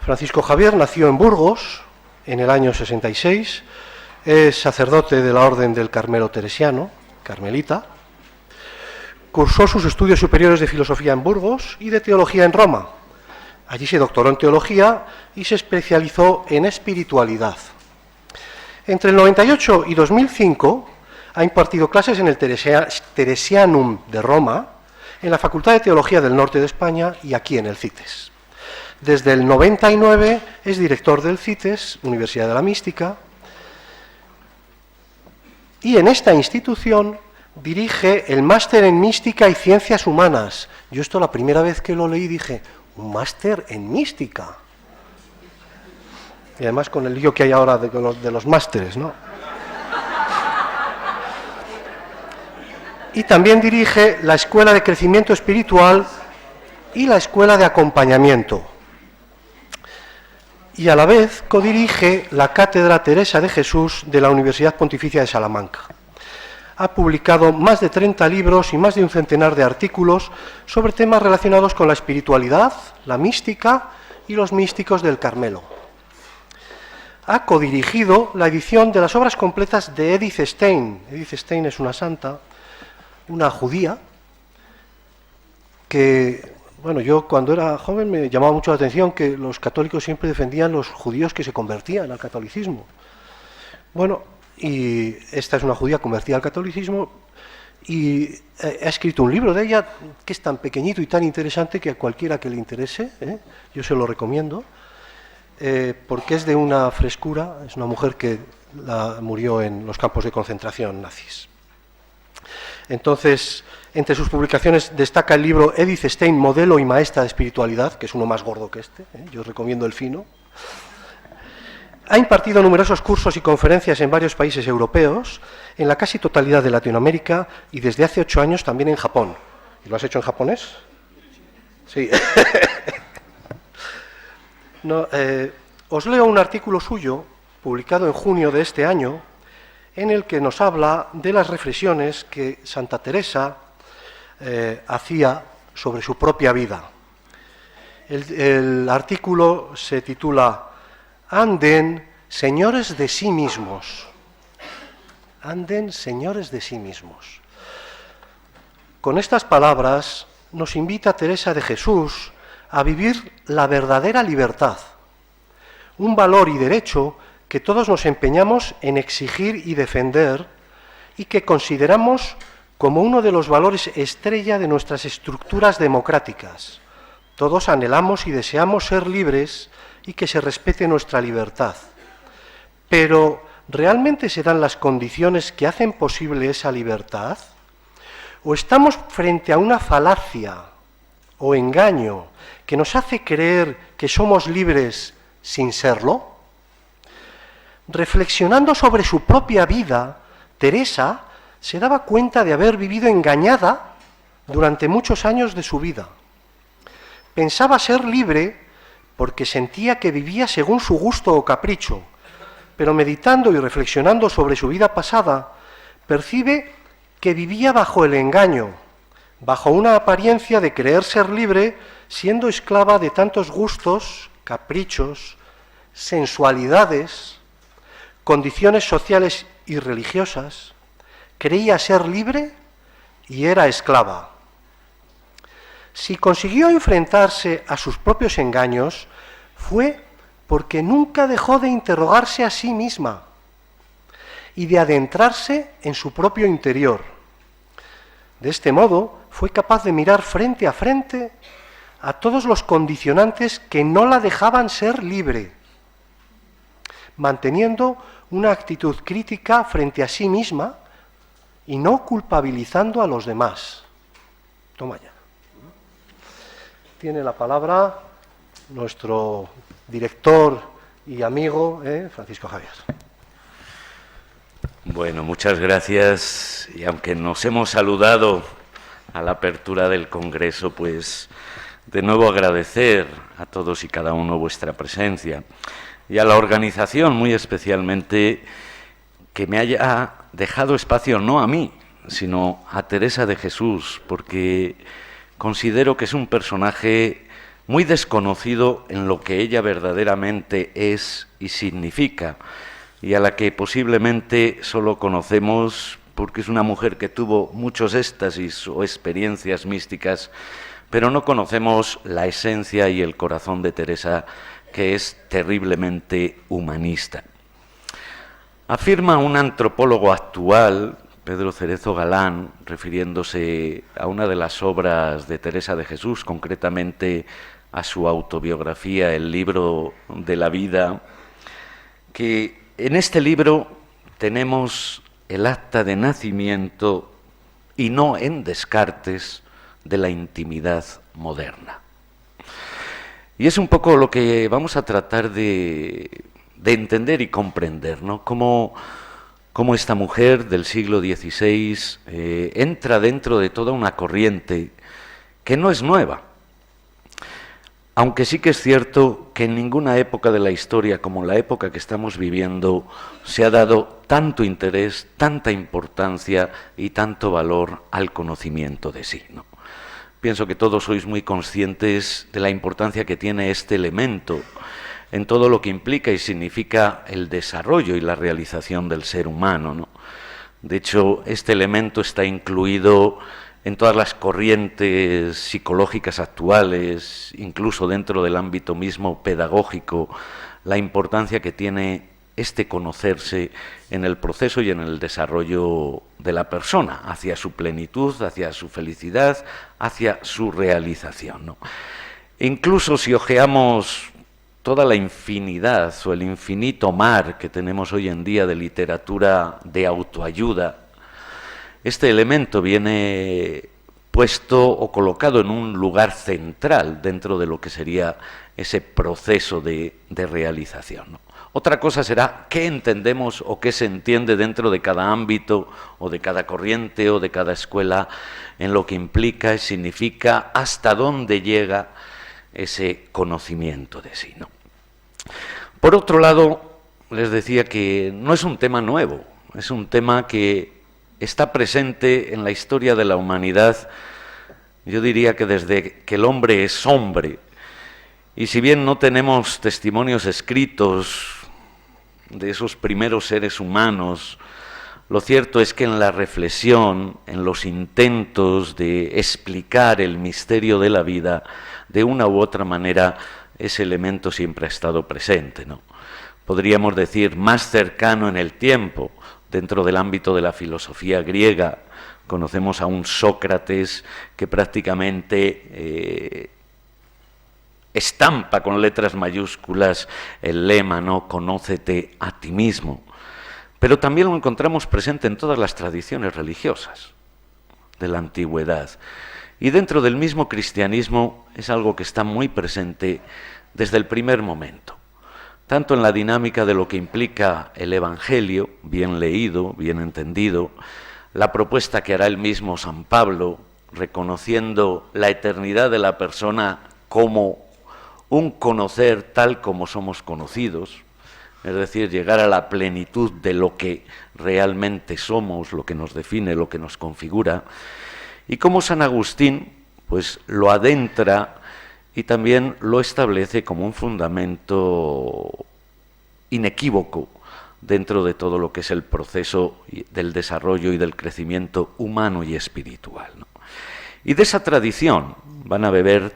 Francisco Javier nació en Burgos en el año 66, es sacerdote de la Orden del Carmelo Teresiano, carmelita. Cursó sus estudios superiores de filosofía en Burgos y de teología en Roma. Allí se doctoró en teología y se especializó en espiritualidad. Entre el 98 y 2005 ha impartido clases en el Teresianum de Roma, en la Facultad de Teología del Norte de España y aquí en el CITES. Desde el 99 es director del CITES, Universidad de la Mística, y en esta institución dirige el Máster en Mística y Ciencias Humanas. Yo esto la primera vez que lo leí dije, ¿un máster en mística? Y además con el lío que hay ahora de los másteres, ¿no? Y también dirige la Escuela de Crecimiento Espiritual y la Escuela de Acompañamiento. Y a la vez codirige la Cátedra Teresa de Jesús de la Universidad Pontificia de Salamanca. Ha publicado más de 30 libros y más de un centenar de artículos sobre temas relacionados con la espiritualidad, la mística y los místicos del Carmelo. Ha codirigido la edición de las obras completas de Edith Stein. Edith Stein es una santa, una judía, que, bueno, yo cuando era joven me llamaba mucho la atención que los católicos siempre defendían los judíos que se convertían al catolicismo. Bueno, y esta es una judía convertida al catolicismo y ha escrito un libro de ella que es tan pequeñito y tan interesante que a cualquiera que le interese, yo se lo recomiendo, porque es de una frescura, es una mujer que murió en los campos de concentración nazis. Entonces, entre sus publicaciones destaca el libro Edith Stein, Modelo y Maestra de Espiritualidad, que es uno más gordo que este, yo recomiendo el fino. Ha impartido numerosos cursos y conferencias en varios países europeos, en la casi totalidad de Latinoamérica y desde hace 8 años también en Japón. ¿Y lo has hecho en japonés? Sí. No, os leo un artículo suyo, publicado en junio de este año, en el que nos habla de las reflexiones que Santa Teresa hacía sobre su propia vida. El artículo se titula Anden, señores de sí mismos. Anden, señores de sí mismos. Con estas palabras nos invita Teresa de Jesús a vivir la verdadera libertad, un valor y derecho que todos nos empeñamos en exigir y defender y que consideramos como uno de los valores estrella de nuestras estructuras democráticas. Todos anhelamos y deseamos ser libres y que se respete nuestra libertad. Pero, ¿realmente se dan las condiciones que hacen posible esa libertad? ¿O estamos frente a una falacia o engaño que nos hace creer que somos libres sin serlo? Reflexionando sobre su propia vida, Teresa se daba cuenta de haber vivido engañada durante muchos años de su vida. Pensaba ser libre porque sentía que vivía según su gusto o capricho, pero meditando y reflexionando sobre su vida pasada, percibe que vivía bajo el engaño, bajo una apariencia de creer ser libre, siendo esclava de tantos gustos, caprichos, sensualidades, condiciones sociales y religiosas. Creía ser libre y era esclava. Si consiguió enfrentarse a sus propios engaños, fue porque nunca dejó de interrogarse a sí misma y de adentrarse en su propio interior. De este modo, fue capaz de mirar frente a frente a todos los condicionantes que no la dejaban ser libre, manteniendo una actitud crítica frente a sí misma y no culpabilizando a los demás. Toma ya. Tiene la palabra nuestro director y amigo, Francisco Javier. Bueno, muchas gracias. Y aunque nos hemos saludado a la apertura del Congreso, pues de nuevo agradecer a todos y cada uno vuestra presencia y a la organización muy especialmente que me haya dejado espacio, no a mí, sino a Teresa de Jesús, porque considero que es un personaje muy desconocido en lo que ella verdaderamente es y significa, y a la que posiblemente solo conocemos porque es una mujer que tuvo muchos éxtasis o experiencias místicas, pero no conocemos la esencia y el corazón de Teresa, que es terriblemente humanista. Afirma un antropólogo actual, Pedro Cerezo Galán, refiriéndose a una de las obras de Teresa de Jesús, concretamente a su autobiografía, El libro de la vida, que en este libro tenemos el acta de nacimiento y no en Descartes de la intimidad moderna. Y es un poco lo que vamos a tratar de entender y comprender, ¿no? Cómo esta mujer del siglo XVI entra dentro de toda una corriente que no es nueva, aunque sí que es cierto que en ninguna época de la historia como la época que estamos viviendo se ha dado tanto interés, tanta importancia y tanto valor al conocimiento de sí, ¿no? Pienso que todos sois muy conscientes de la importancia que tiene este elemento en todo lo que implica y significa el desarrollo y la realización del ser humano, ¿no? De hecho, este elemento está incluido en todas las corrientes psicológicas actuales, incluso dentro del ámbito mismo pedagógico, la importancia que tiene este conocerse en el proceso y en el desarrollo de la persona, hacia su plenitud, hacia su felicidad, hacia su realización, ¿no? Incluso si hojeamos toda la infinidad o el infinito mar que tenemos hoy en día de literatura de autoayuda, este elemento viene puesto o colocado en un lugar central dentro de lo que sería ese proceso de realización, ¿no? Otra cosa será qué entendemos o qué se entiende dentro de cada ámbito o de cada corriente o de cada escuela en lo que implica y significa hasta dónde llega ese conocimiento de sí, ¿no? Por otro lado, les decía que no es un tema nuevo, es un tema que está presente en la historia de la humanidad, yo diría que desde que el hombre es hombre, y si bien no tenemos testimonios escritos de esos primeros seres humanos, lo cierto es que en la reflexión, en los intentos de explicar el misterio de la vida, de una u otra manera, ese elemento siempre ha estado presente, ¿no? Podríamos decir más cercano en el tiempo. Dentro del ámbito de la filosofía griega conocemos a un Sócrates que prácticamente estampa con letras mayúsculas el lema, ¿no? Conócete a ti mismo. Pero también lo encontramos presente en todas las tradiciones religiosas de la antigüedad. Y dentro del mismo cristianismo es algo que está muy presente desde el primer momento. Tanto en la dinámica de lo que implica el Evangelio, bien leído, bien entendido, la propuesta que hará el mismo San Pablo, reconociendo la eternidad de la persona como un conocer tal como somos conocidos, es decir, llegar a la plenitud de lo que realmente somos, lo que nos define, lo que nos configura, y como San Agustín pues lo adentra y también lo establece como un fundamento inequívoco dentro de todo lo que es el proceso del desarrollo y del crecimiento humano y espiritual, ¿no? Y de esa tradición van a beber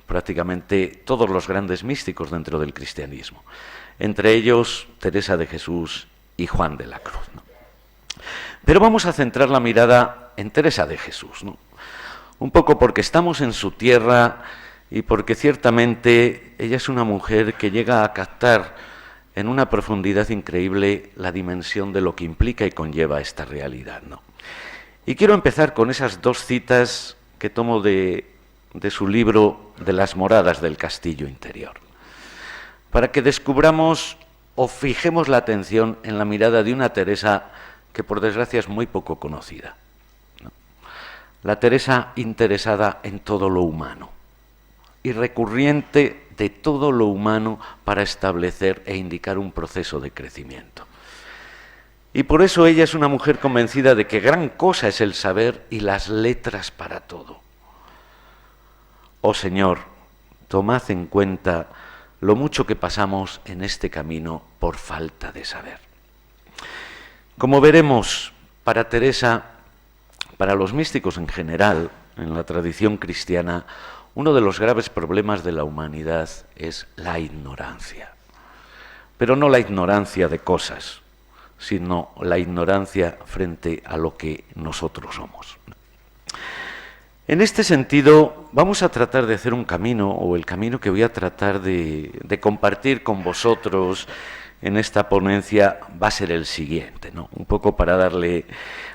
prácticamente todos los grandes místicos dentro del cristianismo, entre ellos Teresa de Jesús y Juan de la Cruz, ¿no? Pero vamos a centrar la mirada en Teresa de Jesús, ¿no? Un poco porque estamos en su tierra y porque ciertamente ella es una mujer que llega a captar en una profundidad increíble la dimensión de lo que implica y conlleva esta realidad, ¿no? Y quiero empezar con esas dos citas que tomo de su libro de las moradas del castillo interior, para que descubramos o fijemos la atención en la mirada de una Teresa que por desgracia es muy poco conocida, ¿no? La Teresa interesada en todo lo humano y recurriente de todo lo humano para establecer e indicar un proceso de crecimiento. Y por eso ella es una mujer convencida de que gran cosa es el saber y las letras para todo. Oh Señor, tomad en cuenta lo mucho que pasamos en este camino por falta de saber. Como veremos, para Teresa, para los místicos en general, en la tradición cristiana, uno de los graves problemas de la humanidad es la ignorancia. Pero no la ignorancia de cosas, sino la ignorancia frente a lo que nosotros somos. En este sentido, vamos a tratar de hacer un camino, o el camino que voy a tratar de compartir con vosotros en esta ponencia va a ser el siguiente, ¿no? Un poco para darle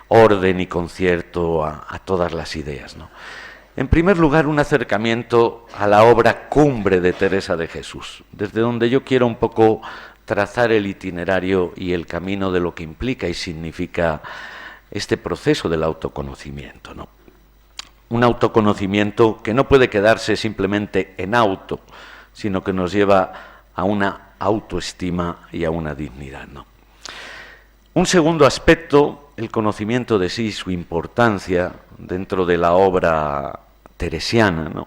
orden y concierto a todas las ideas, ¿no? En primer lugar, un acercamiento a la obra cumbre de Teresa de Jesús, desde donde yo quiero un poco trazar el itinerario y el camino de lo que implica y significa este proceso del autoconocimiento, ¿no? Un autoconocimiento que no puede quedarse simplemente en auto, sino que nos lleva a una autoestima y a una dignidad, ¿no? Un segundo aspecto, el conocimiento de sí y su importancia dentro de la obra teresiana, ¿no?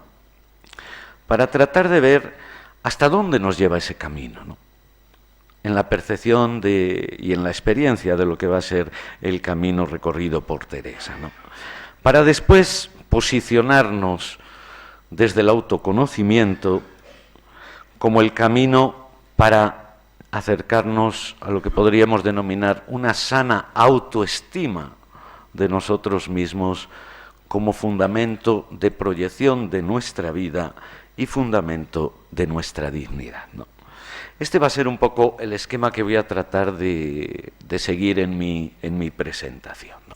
Para tratar de ver hasta dónde nos lleva ese camino, ¿no? En la percepción y en la experiencia de lo que va a ser el camino recorrido por Teresa, ¿no? Para después posicionarnos desde el autoconocimiento como el camino para acercarnos a lo que podríamos denominar una sana autoestima de nosotros mismos como fundamento de proyección de nuestra vida y fundamento de nuestra dignidad, ¿no? Este va a ser un poco el esquema que voy a tratar de seguir en mi presentación, ¿no?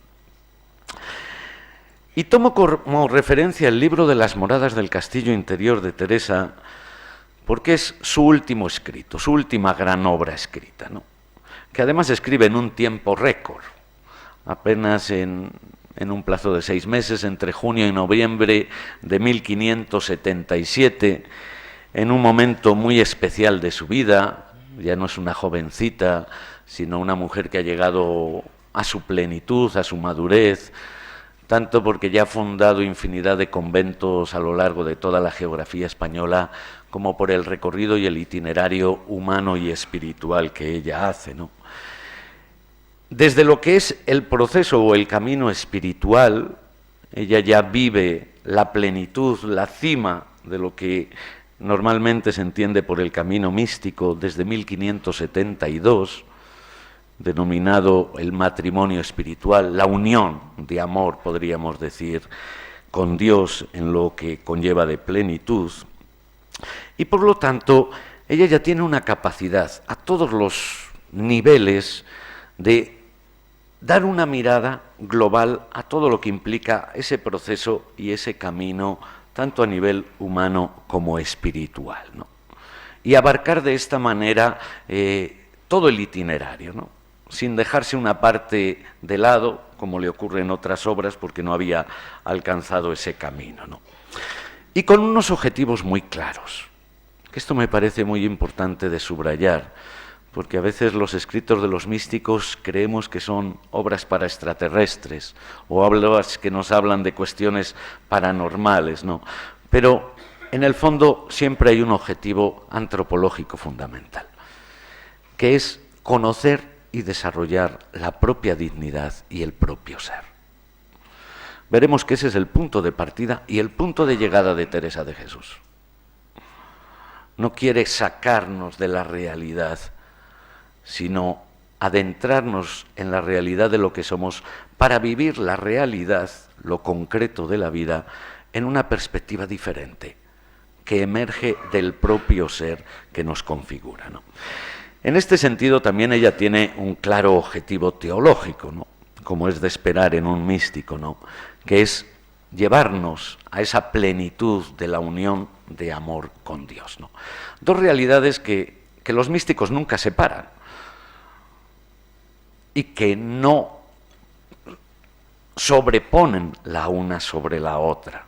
Y tomo como referencia el libro de las moradas del castillo interior de Teresa, porque es su último escrito, su última gran obra escrita, ¿no? Que además escribe en un tiempo récord, apenas en un plazo de 6 meses, entre junio y noviembre de 1577, en un momento muy especial de su vida. Ya no es una jovencita, sino una mujer que ha llegado a su plenitud, a su madurez, tanto porque ya ha fundado infinidad de conventos a lo largo de toda la geografía española, como por el recorrido y el itinerario humano y espiritual que ella hace, ¿no? Desde lo que es el proceso o el camino espiritual, ella ya vive la plenitud, la cima de lo que normalmente se entiende por el camino místico desde 1572, denominado el matrimonio espiritual, la unión de amor, podríamos decir, con Dios en lo que conlleva de plenitud. Y por lo tanto, ella ya tiene una capacidad a todos los niveles de dar una mirada global a todo lo que implica ese proceso y ese camino, tanto a nivel humano como espiritual, ¿no? Y abarcar de esta manera todo el itinerario, ¿no? Sin dejarse una parte de lado, como le ocurre en otras obras, porque no había alcanzado ese camino, ¿no? Y con unos objetivos muy claros, que esto me parece muy importante de subrayar, porque a veces los escritos de los místicos creemos que son obras para extraterrestres o obras que nos hablan de cuestiones paranormales, ¿no? Pero en el fondo siempre hay un objetivo antropológico fundamental, que es conocer y desarrollar la propia dignidad y el propio ser. Veremos que ese es el punto de partida y el punto de llegada de Teresa de Jesús. No quiere sacarnos de la realidad, sino adentrarnos en la realidad de lo que somos para vivir la realidad, lo concreto de la vida, en una perspectiva diferente, que emerge del propio ser que nos configura, ¿no? En este sentido también ella tiene un claro objetivo teológico, ¿no? Como es de esperar en un místico, ¿no? Que es llevarnos a esa plenitud de la unión de amor con Dios, ¿no? Dos realidades que los místicos nunca separan y que no sobreponen la una sobre la otra,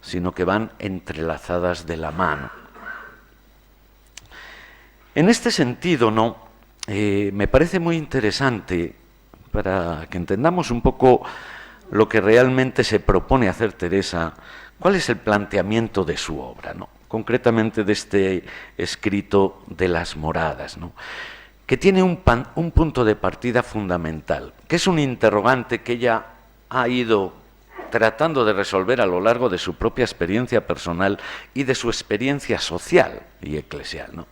sino que van entrelazadas de la mano. En este sentido, ¿no? me parece muy interesante para que entendamos un poco lo que realmente se propone hacer Teresa, cuál es el planteamiento de su obra, ¿no? Concretamente de este escrito de las moradas, ¿no? Que tiene un punto de partida fundamental, que es un interrogante que ella ha ido tratando de resolver a lo largo de su propia experiencia personal y de su experiencia social y eclesial, ¿no?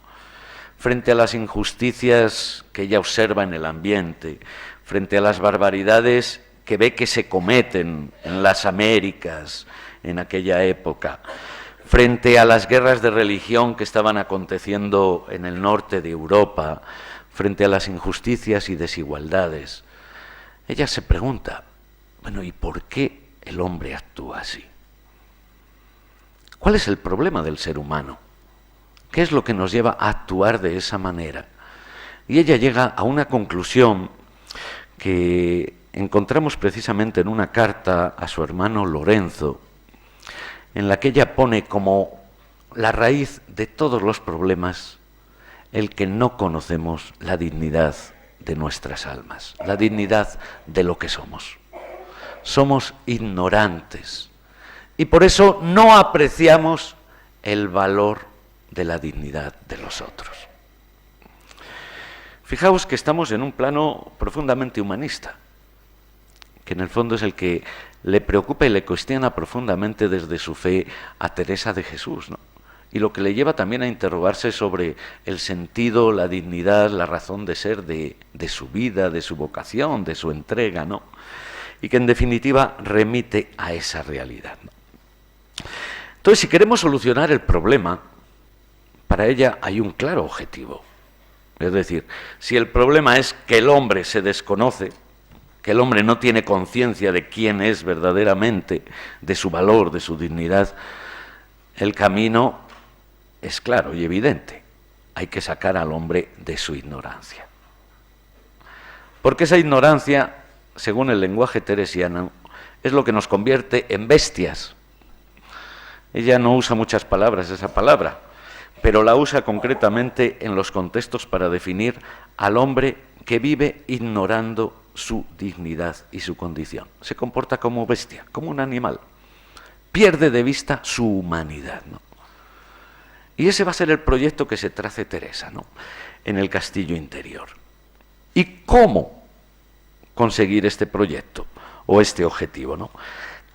Frente a las injusticias que ella observa en el ambiente, frente a las barbaridades que ve que se cometen en las Américas en aquella época, frente a las guerras de religión que estaban aconteciendo en el norte de Europa, frente a las injusticias y desigualdades, ella se pregunta, bueno, ¿y por qué el hombre actúa así? ¿Cuál es el problema del ser humano? ¿Qué es lo que nos lleva a actuar de esa manera? Y ella llega a una conclusión que encontramos precisamente en una carta a su hermano Lorenzo, en la que ella pone como la raíz de todos los problemas el que no conocemos la dignidad de nuestras almas, la dignidad de lo que somos. Somos ignorantes y por eso no apreciamos el valor de la dignidad de los otros. Fijaos que estamos en un plano profundamente humanista, que en el fondo es el que le preocupa y le cuestiona profundamente desde su fe a Teresa de Jesús, ¿no? Y lo que le lleva también a interrogarse sobre el sentido, la dignidad, la razón de ser de su vida, de su vocación, de su entrega, ¿no? Y que en definitiva remite a esa realidad, ¿no? Entonces, si queremos solucionar el problema, para ella hay un claro objetivo. Es decir, si el problema es que el hombre se desconoce, que el hombre no tiene conciencia de quién es verdaderamente, de su valor, de su dignidad, el camino es claro y evidente. Hay que sacar al hombre de su ignorancia. Porque esa ignorancia, según el lenguaje teresiano, es lo que nos convierte en bestias. Ella no usa muchas palabras esa palabra, pero la usa concretamente en los contextos para definir al hombre que vive ignorando su dignidad y su condición. Se comporta como bestia, como un animal. Pierde de vista su humanidad, ¿no? Y ese va a ser el proyecto que se trace Teresa, ¿no?, en el castillo interior. ¿Y cómo conseguir este proyecto o este objetivo, ¿no?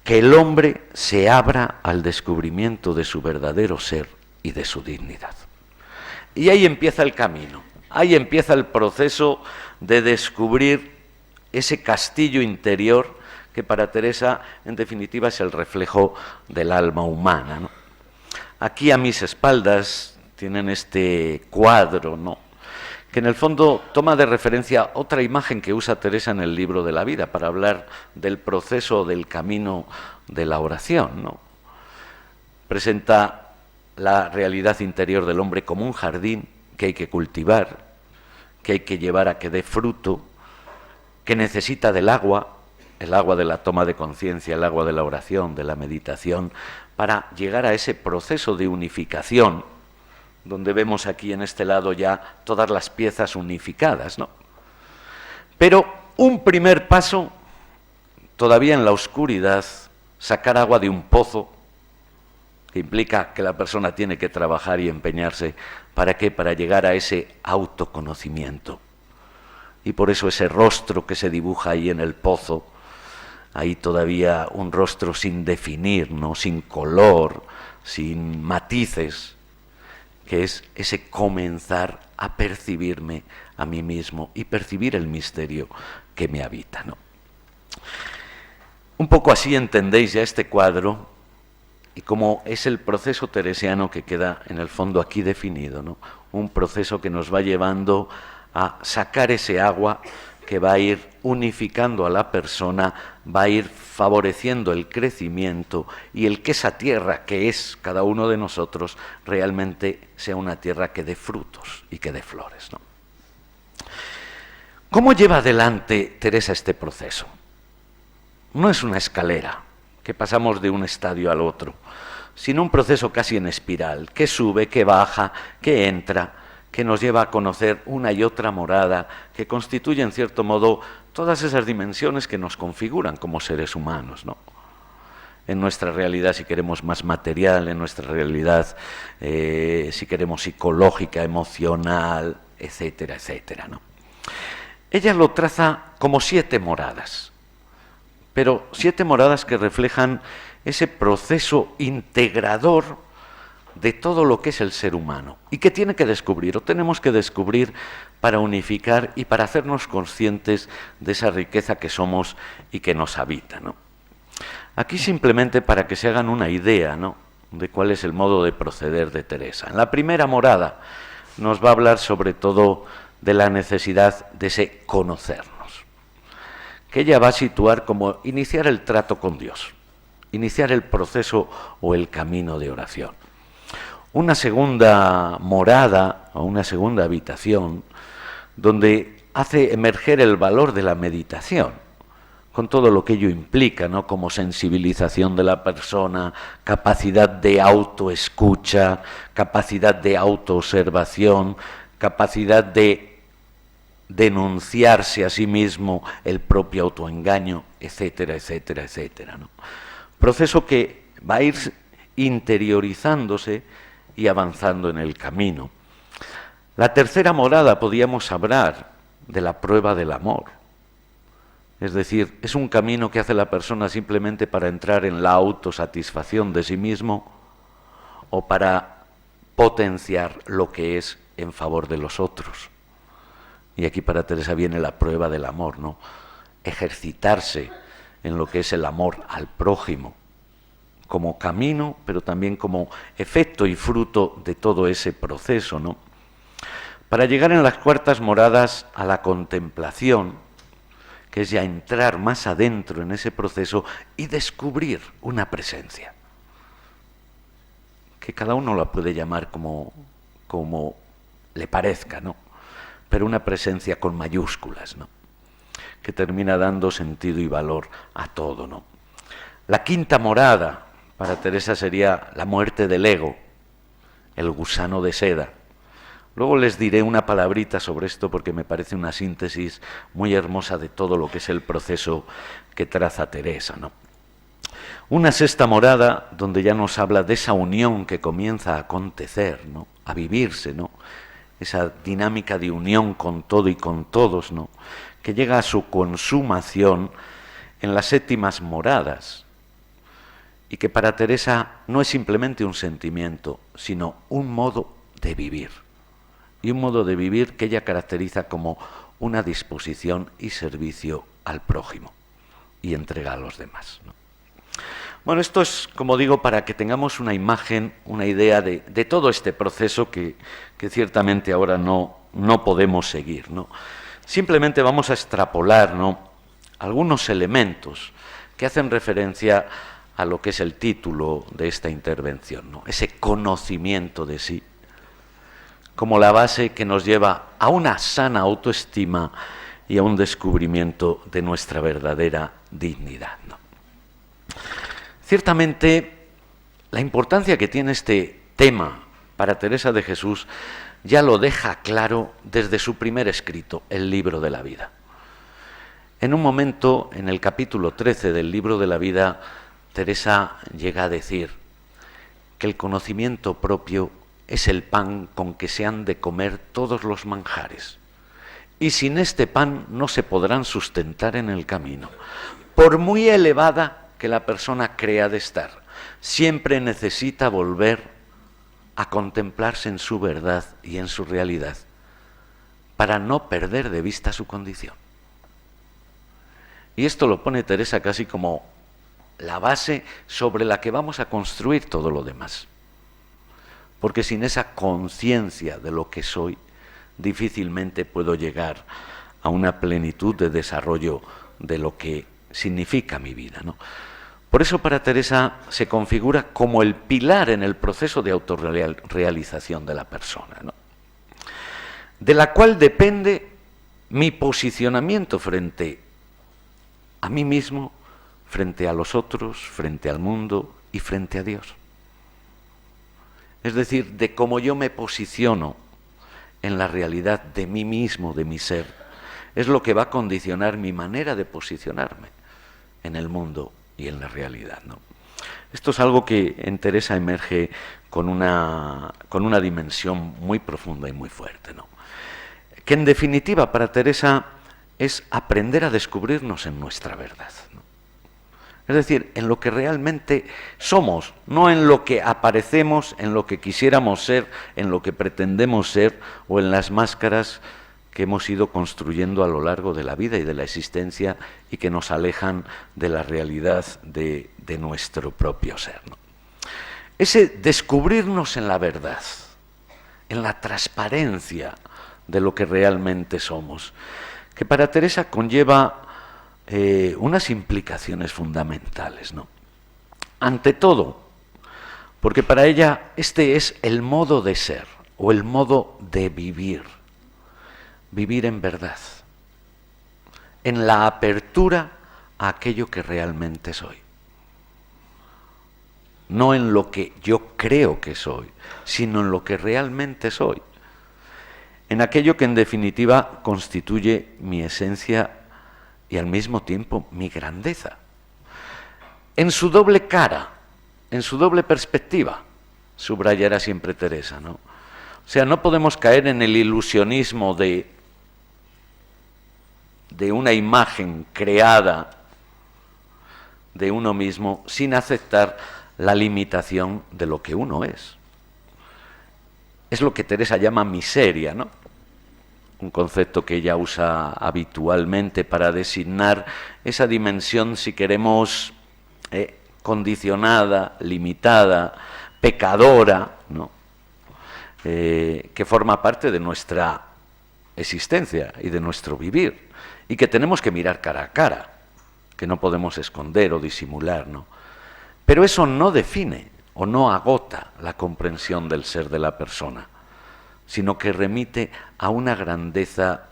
Que el hombre se abra al descubrimiento de su verdadero ser y de su dignidad. Y ahí empieza el camino, ahí empieza el proceso de descubrir ese castillo interior que para Teresa, en definitiva, es el reflejo del alma humana, ¿no? Aquí a mis espaldas tienen este cuadro, ¿no?, que en el fondo toma de referencia otra imagen que usa Teresa en el libro de la vida para hablar del proceso, del camino de la oración, ¿no? Presenta la realidad interior del hombre como un jardín que hay que cultivar, que hay que llevar a que dé fruto, que necesita del agua, el agua de la toma de conciencia, el agua de la oración, de la meditación, para llegar a ese proceso de unificación, donde vemos aquí en este lado ya todas las piezas unificadas, ¿no? Pero un primer paso, todavía en la oscuridad, sacar agua de un pozo, que implica que la persona tiene que trabajar y empeñarse. ¿Para qué? Para llegar a ese autoconocimiento. Y por eso ese rostro que se dibuja ahí en el pozo, ahí todavía un rostro sin definir, ¿no?, sin color, sin matices, que es ese comenzar a percibirme a mí mismo y percibir el misterio que me habita, ¿no? Un poco así entendéis ya este cuadro y cómo es el proceso teresiano que queda en el fondo aquí definido, ¿no? Un proceso que nos va llevando a sacar ese agua que va a ir unificando a la persona, va a ir favoreciendo el crecimiento y el que esa tierra que es cada uno de nosotros realmente sea una tierra que dé frutos y que dé flores, ¿no? ¿Cómo lleva adelante Teresa este proceso? No es una escalera que pasamos de un estadio al otro, sino un proceso casi en espiral, que sube, que baja, que entra, que nos lleva a conocer una y otra morada que constituye, en cierto modo, todas esas dimensiones que nos configuran como seres humanos, ¿no? En nuestra realidad, si queremos, más material, en nuestra realidad, si queremos, psicológica, emocional, etcétera, etcétera, ¿no? Ella lo traza como 7 moradas, pero 7 moradas que reflejan ese proceso integrador de todo lo que es el ser humano y que tiene que descubrir, o tenemos que descubrir, para unificar y para hacernos conscientes de esa riqueza que somos y que nos habita, ¿no? Aquí simplemente para que se hagan una idea, ¿no?, de cuál es el modo de proceder de Teresa. En la primera morada nos va a hablar sobre todo de la necesidad de ese conocernos, que ella va a situar como iniciar el trato con Dios, iniciar el proceso o el camino de oración. Una segunda morada o una segunda habitación donde hace emerger el valor de la meditación, con todo lo que ello implica, ¿no?, como sensibilización de la persona, capacidad de autoescucha, capacidad de autoobservación, capacidad de denunciarse a sí mismo el propio autoengaño, etcétera, etcétera, etcétera, ¿no? Proceso que va a ir interiorizándose y avanzando en el camino. La tercera morada podríamos hablar de la prueba del amor. Es decir, es un camino que hace la persona simplemente para entrar en la autosatisfacción de sí mismo o para potenciar lo que es en favor de los otros. Y aquí para Teresa viene la prueba del amor, ¿no? Ejercitarse en lo que es el amor al prójimo, como camino, pero también como efecto y fruto de todo ese proceso, ¿no? Para llegar en las cuartas moradas a la contemplación, que es ya entrar más adentro en ese proceso y descubrir una presencia, que cada uno la puede llamar como le parezca, ¿no? Pero una presencia con mayúsculas, ¿no?, que termina dando sentido y valor a todo, ¿no? La quinta morada para Teresa sería la muerte del ego, el gusano de seda. Luego les diré una palabrita sobre esto porque me parece una síntesis muy hermosa de todo lo que es el proceso que traza Teresa, ¿no? Una sexta morada donde ya nos habla de esa unión que comienza a acontecer, ¿no?, a vivirse, ¿no?, esa dinámica de unión con todo y con todos, ¿no?, que llega a su consumación en las séptimas moradas, y que para Teresa no es simplemente un sentimiento, sino un modo de vivir. Y un modo de vivir que ella caracteriza como una disposición y servicio al prójimo y entrega a los demás, ¿no? Bueno, esto es, como digo, para que tengamos una imagen, una idea de todo este proceso que ciertamente ahora no podemos seguir, ¿no? Simplemente vamos a extrapolar, ¿no?, algunos elementos que hacen referencia a lo que es el título de esta intervención, ¿no?, ese conocimiento de sí, como la base que nos lleva a una sana autoestima y a un descubrimiento de nuestra verdadera dignidad, ¿no? Ciertamente, la importancia que tiene este tema para Teresa de Jesús ya lo deja claro desde su primer escrito, el Libro de la Vida. En un momento, en el capítulo 13 del Libro de la Vida, Teresa llega a decir que el conocimiento propio es el pan con que se han de comer todos los manjares, y sin este pan no se podrán sustentar en el camino. Por muy elevada que la persona crea de estar, siempre necesita volver a contemplarse en su verdad y en su realidad, para no perder de vista su condición. Y esto lo pone Teresa casi como la base sobre la que vamos a construir todo lo demás. Porque sin esa conciencia de lo que soy, difícilmente puedo llegar a una plenitud de desarrollo de lo que significa mi vida, ¿no? Por eso para Teresa se configura como el pilar en el proceso de autorrealización de la persona, ¿no?, de la cual depende mi posicionamiento frente a mí mismo, frente a los otros, frente al mundo y frente a Dios. Es decir, de cómo yo me posiciono en la realidad de mí mismo, de mi ser, es lo que va a condicionar mi manera de posicionarme en el mundo y en la realidad, ¿no? Esto es algo que en Teresa emerge con una dimensión muy profunda y muy fuerte, ¿no? Que en definitiva para Teresa es aprender a descubrirnos en nuestra verdad, ¿no? Es decir, en lo que realmente somos, no en lo que aparecemos, en lo que quisiéramos ser, en lo que pretendemos ser o en las máscaras que hemos ido construyendo a lo largo de la vida y de la existencia y que nos alejan de la realidad de nuestro propio ser, ¿no? Ese descubrirnos en la verdad, en la transparencia de lo que realmente somos, que para Teresa conlleva unas implicaciones fundamentales, ¿no? Ante todo, porque para ella este es el modo de ser o el modo de vivir en verdad, en la apertura a aquello que realmente soy. No en lo que yo creo que soy, sino en lo que realmente soy. En aquello que en definitiva constituye mi esencia y al mismo tiempo mi grandeza. En su doble cara, en su doble perspectiva, subrayará siempre Teresa, ¿no? O sea, no podemos caer en el ilusionismo de una imagen creada de uno mismo sin aceptar la limitación de lo que uno es. Es lo que Teresa llama miseria, ¿no? Un concepto que ella usa habitualmente para designar esa dimensión, si queremos, condicionada, limitada, pecadora, ¿no? Que forma parte de nuestra existencia y de nuestro vivir, y que tenemos que mirar cara a cara, que no podemos esconder o disimular, ¿no? Pero eso no define o no agota la comprensión del ser de la persona, sino que remite a una grandeza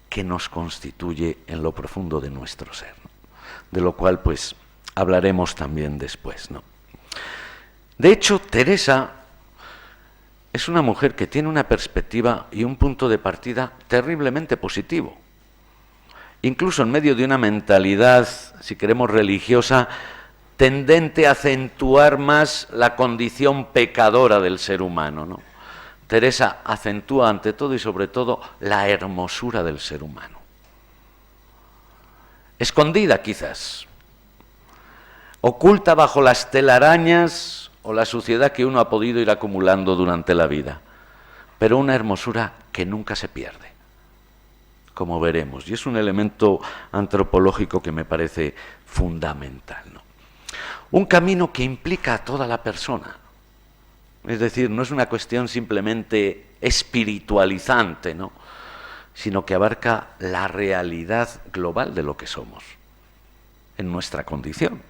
que nos constituye en lo profundo de nuestro ser, ¿no? De lo cual pues hablaremos también después, ¿no? De hecho, Teresa es una mujer que tiene una perspectiva y un punto de partida terriblemente positivo, incluso en medio de una mentalidad, si queremos, religiosa, tendente a acentuar más la condición pecadora del ser humano, ¿no? Teresa acentúa ante todo y sobre todo la hermosura del ser humano. Escondida quizás, oculta bajo las telarañas o la suciedad que uno ha podido ir acumulando durante la vida, pero una hermosura que nunca se pierde, como veremos, y es un elemento antropológico que me parece fundamental, ¿no? Un camino que implica a toda la persona. Es decir, no es una cuestión simplemente espiritualizante, ¿no? Sino que abarca la realidad global de lo que somos, en nuestra condición,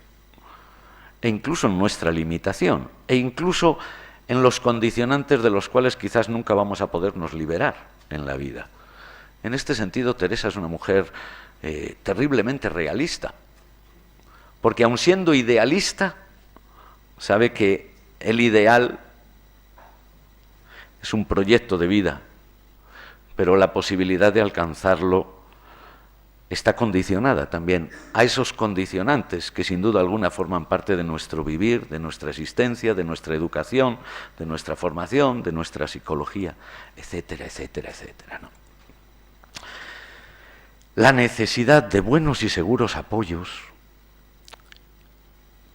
e incluso en nuestra limitación, e incluso en los condicionantes de los cuales quizás nunca vamos a podernos liberar en la vida. En este sentido, Teresa es una mujer terriblemente realista, porque aun siendo idealista, sabe que el ideal es un proyecto de vida, pero la posibilidad de alcanzarlo está condicionada también a esos condicionantes que sin duda alguna forman parte de nuestro vivir, de nuestra existencia, de nuestra educación, de nuestra formación, de nuestra psicología, etcétera, etcétera, etcétera, ¿no? La necesidad de buenos y seguros apoyos,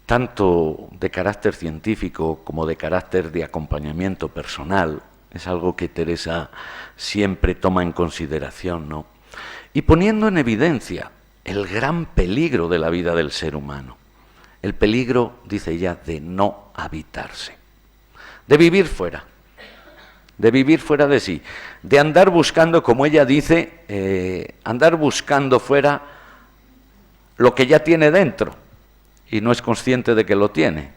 tanto de carácter científico como de carácter de acompañamiento personal, es algo que Teresa siempre toma en consideración, ¿no? Y poniendo en evidencia el gran peligro de la vida del ser humano, el peligro, dice ella, de no habitarse, de vivir fuera de sí, de andar buscando, como ella dice, andar buscando fuera lo que ya tiene dentro y no es consciente de que lo tiene,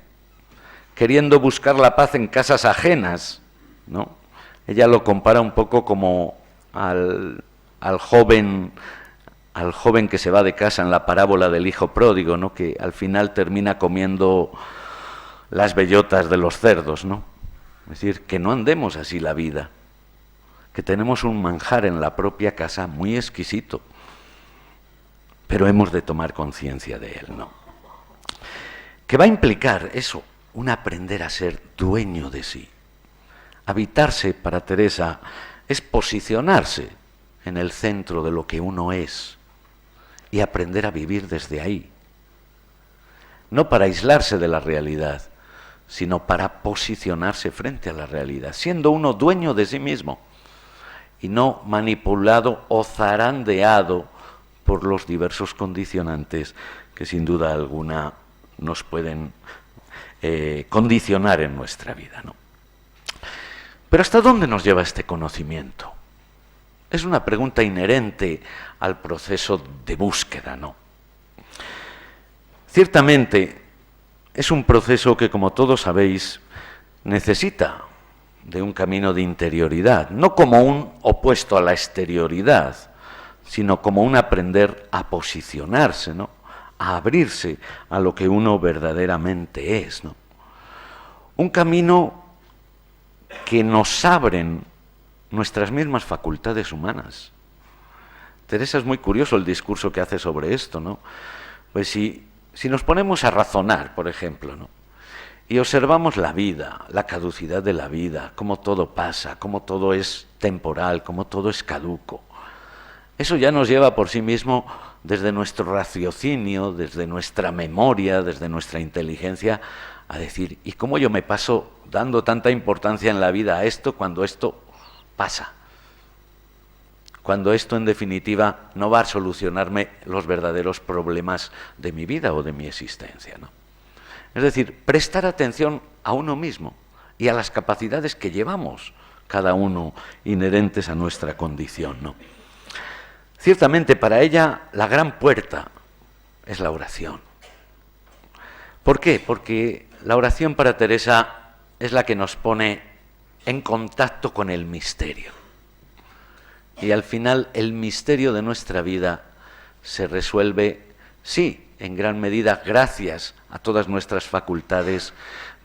queriendo buscar la paz en casas ajenas, ¿no? Ella lo compara un poco como al joven que se va de casa en la parábola del hijo pródigo, ¿no? Que al final termina comiendo las bellotas de los cerdos, ¿no? Es decir, que no andemos así la vida, que tenemos un manjar en la propia casa muy exquisito, pero hemos de tomar conciencia de él, ¿no? Que va a implicar eso, un aprender a ser dueño de sí. Habitarse, para Teresa, es posicionarse en el centro de lo que uno es y aprender a vivir desde ahí. No para aislarse de la realidad, sino para posicionarse frente a la realidad, siendo uno dueño de sí mismo y no manipulado o zarandeado por los diversos condicionantes que sin duda alguna nos pueden condicionar en nuestra vida, ¿no? Pero ¿hasta dónde nos lleva este conocimiento? Es una pregunta inherente al proceso de búsqueda, ¿no? Ciertamente es un proceso que, como todos sabéis, necesita de un camino de interioridad, no como un opuesto a la exterioridad, sino como un aprender a posicionarse, ¿no? A abrirse a lo que uno verdaderamente es, ¿no? Un camino que nos abren nuestras mismas facultades humanas. Teresa, es muy curioso el discurso que hace sobre esto, ¿no? Pues si nos ponemos a razonar, por ejemplo, ¿no? Y observamos la vida, la caducidad de la vida, cómo todo pasa, cómo todo es temporal, cómo todo es caduco. Eso ya nos lleva por sí mismo, desde nuestro raciocinio, desde nuestra memoria, desde nuestra inteligencia, a decir, ¿y cómo yo me paso dando tanta importancia en la vida a esto cuando esto pasa? Cuando esto, en definitiva, no va a solucionarme los verdaderos problemas de mi vida o de mi existencia, ¿no? Es decir, prestar atención a uno mismo y a las capacidades que llevamos cada uno inherentes a nuestra condición, ¿no? Ciertamente para ella la gran puerta es la oración. ¿Por qué? Porque la oración para Teresa es la que nos pone en contacto con el misterio. Y al final el misterio de nuestra vida se resuelve, sí, en gran medida gracias a todas nuestras facultades,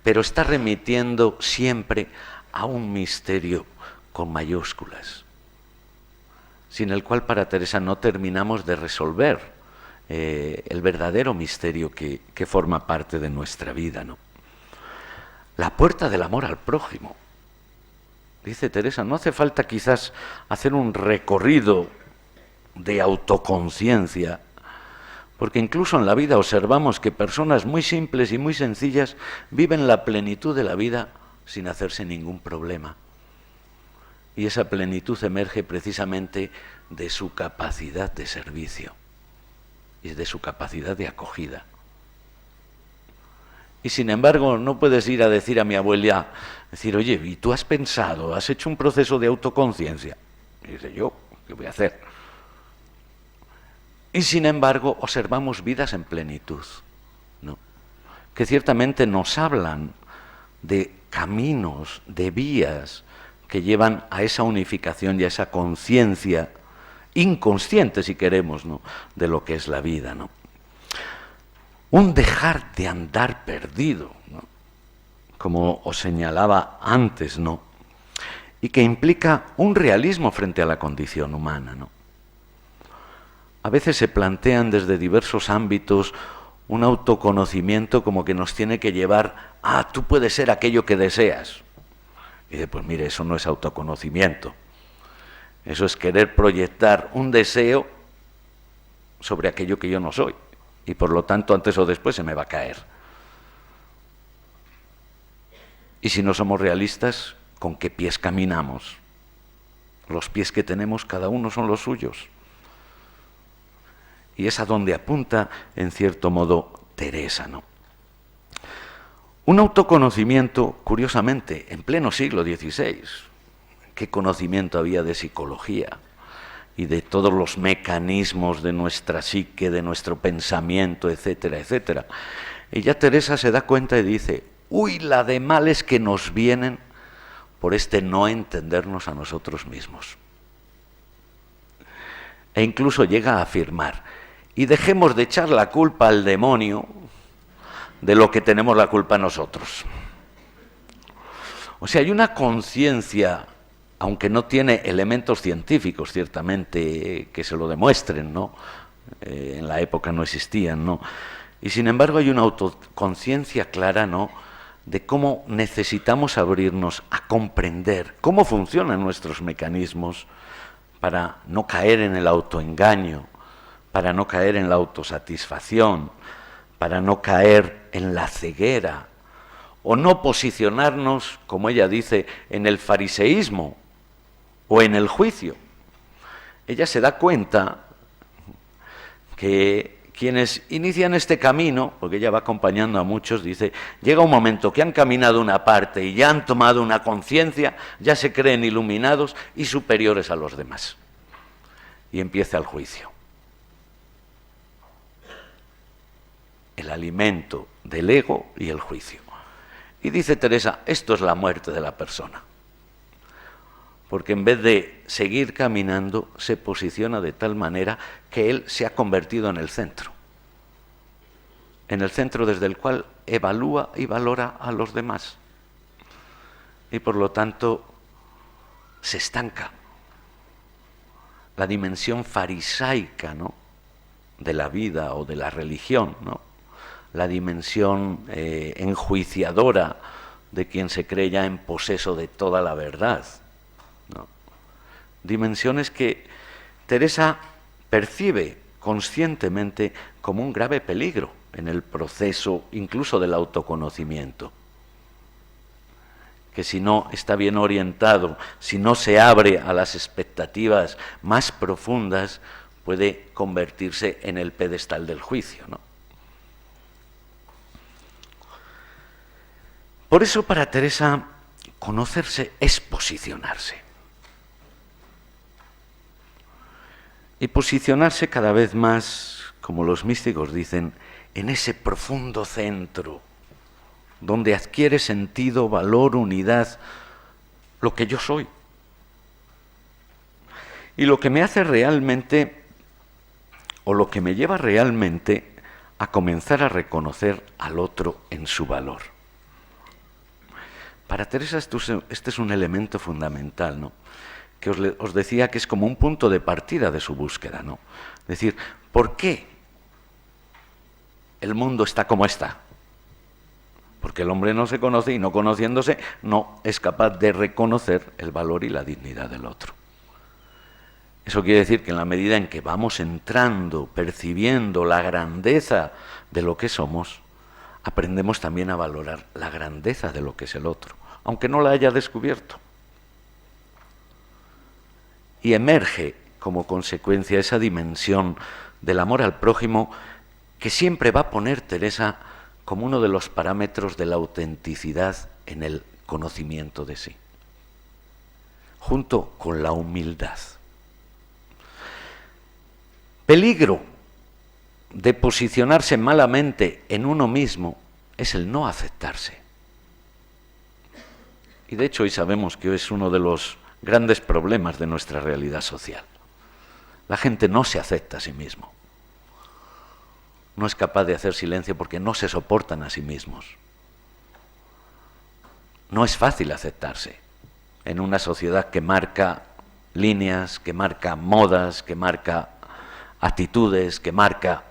pero está remitiendo siempre a un misterio con mayúsculas, sin el cual para Teresa no terminamos de resolver el verdadero misterio que forma parte de nuestra vida, ¿no? La puerta del amor al prójimo. Dice Teresa, no hace falta quizás hacer un recorrido de autoconciencia, porque incluso en la vida observamos que personas muy simples y muy sencillas viven la plenitud de la vida sin hacerse ningún problema. Y esa plenitud emerge precisamente de su capacidad de servicio y de su capacidad de acogida. Y sin embargo, no puedes ir a decir a mi abuela, decir, oye, ¿y tú has pensado, has hecho un proceso de autoconciencia? Y dice, ¿yo qué voy a hacer? Y sin embargo, observamos vidas en plenitud, ¿no? Que ciertamente nos hablan de caminos, de vías que llevan a esa unificación y a esa conciencia inconsciente, si queremos, ¿no?, de lo que es la vida, ¿no? Un dejar de andar perdido, ¿no?, como os señalaba antes, ¿no?, y que implica un realismo frente a la condición humana, ¿no? A veces se plantean desde diversos ámbitos un autoconocimiento como que nos tiene que llevar a tú puedes ser aquello que deseas. Y dice, pues mire, eso no es autoconocimiento. Eso es querer proyectar un deseo sobre aquello que yo no soy. Y por lo tanto, antes o después se me va a caer. Y si no somos realistas, ¿con qué pies caminamos? Los pies que tenemos, cada uno son los suyos. Y es a donde apunta, en cierto modo, Teresa, ¿no? Un autoconocimiento, curiosamente, en pleno siglo XVI. ¿Qué conocimiento había de psicología y de todos los mecanismos de nuestra psique, de nuestro pensamiento, etcétera, etcétera? Y ya Teresa se da cuenta y dice, uy, la de males que nos vienen por este no entendernos a nosotros mismos. E incluso llega a afirmar, y dejemos de echar la culpa al demonio de lo que tenemos la culpa nosotros. O sea, hay una conciencia aunque no tiene elementos científicos, ciertamente, que se lo demuestren, ¿no? En la época no existían, ¿no? Y sin embargo hay una autoconciencia clara, ¿no?, de cómo necesitamos abrirnos a comprender cómo funcionan nuestros mecanismos para no caer en el autoengaño, para no caer en la autosatisfacción, para no caer en la ceguera, o no posicionarnos, como ella dice, en el fariseísmo o en el juicio. Ella se da cuenta que quienes inician este camino, porque ella va acompañando a muchos, dice, llega un momento que han caminado una parte y ya han tomado una conciencia, ya se creen iluminados y superiores a los demás. Y empieza el juicio. El alimento del ego y el juicio. Y dice Teresa, esto es la muerte de la persona. Porque en vez de seguir caminando, se posiciona de tal manera que él se ha convertido en el centro desde el cual evalúa y valora a los demás. Y por lo tanto, se estanca. La dimensión farisaica, ¿no?, de la vida o de la religión, ¿no?, la dimensión enjuiciadora de quien se cree ya en poseso de toda la verdad, ¿no? Dimensiones que Teresa percibe conscientemente como un grave peligro en el proceso incluso del autoconocimiento, que si no está bien orientado, si no se abre a las expectativas más profundas, puede convertirse en el pedestal del juicio, ¿no? Por eso para Teresa conocerse es posicionarse. Y posicionarse cada vez más, como los místicos dicen, en ese profundo centro, donde adquiere sentido, valor, unidad, lo que yo soy. Y lo que me hace realmente, o lo que me lleva realmente a comenzar a reconocer al otro en su valor. Para Teresa este es un elemento fundamental, ¿no?, que os decía que es como un punto de partida de su búsqueda, ¿no? Es decir, ¿por qué el mundo está como está? Porque el hombre no se conoce y no conociéndose no es capaz de reconocer el valor y la dignidad del otro. Eso quiere decir que en la medida en que vamos entrando, percibiendo la grandeza de lo que somos, aprendemos también a valorar la grandeza de lo que es el otro, aunque no la haya descubierto. Y emerge como consecuencia esa dimensión del amor al prójimo que siempre va a poner Teresa como uno de los parámetros de la autenticidad en el conocimiento de sí, junto con la humildad. Peligro de posicionarse malamente en uno mismo es el no aceptarse. Y de hecho hoy sabemos que es uno de los grandes problemas de nuestra realidad social. La gente no se acepta a sí mismo. No es capaz de hacer silencio porque no se soportan a sí mismos. No es fácil aceptarse en una sociedad que marca líneas, que marca modas, que marca actitudes, que marca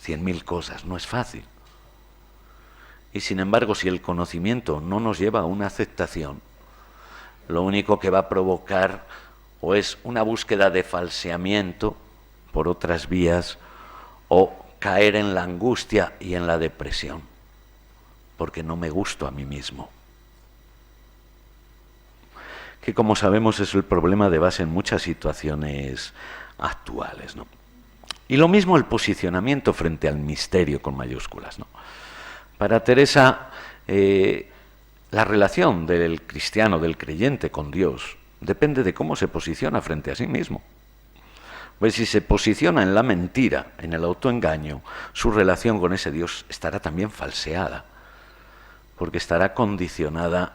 100.000 cosas. No es fácil. Y sin embargo, si el conocimiento no nos lleva a una aceptación, lo único que va a provocar o es una búsqueda de falseamiento por otras vías o caer en la angustia y en la depresión, porque no me gusto a mí mismo. Que como sabemos es el problema de base en muchas situaciones actuales, ¿no? Y lo mismo el posicionamiento frente al misterio con mayúsculas, ¿no? Para Teresa, la relación del cristiano, del creyente con Dios, depende de cómo se posiciona frente a sí mismo. Pues si se posiciona en la mentira, en el autoengaño, su relación con ese Dios estará también falseada, porque estará condicionada